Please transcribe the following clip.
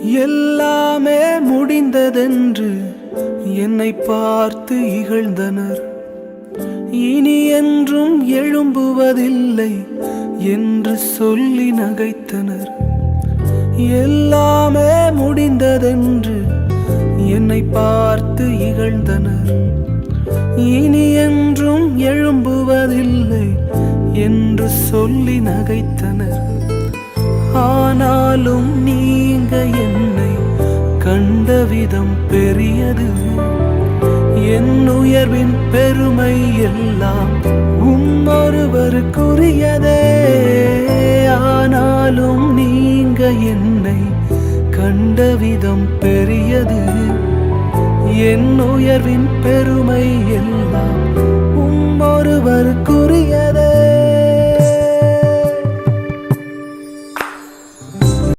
எல்லாமே முடிந்ததென்று என்னை பார்த்து இகழ்ந்தனர். இனி என்றும் எழும்புவதில்லை என்று சொல்லி நகைத்தனர். எல்லாமே முடிந்ததென்று என்னை பார்த்து இகழ்ந்தனர். இனி என்றும் எழும்புவதில்லை என்று சொல்லி நகைத்தனர். ஆனாலும் நீங்க என்னை கண்ட விதம் பெரியது. என் உயர்வின் பெருமை எல்லாம் ஒருவருக்குரியதே. ஆனாலும் நீங்க என்னை கண்ட விதம் பெரியது. என் உயர்வின் பெருமை எல்லாம் ஒருவருக்குரியதே.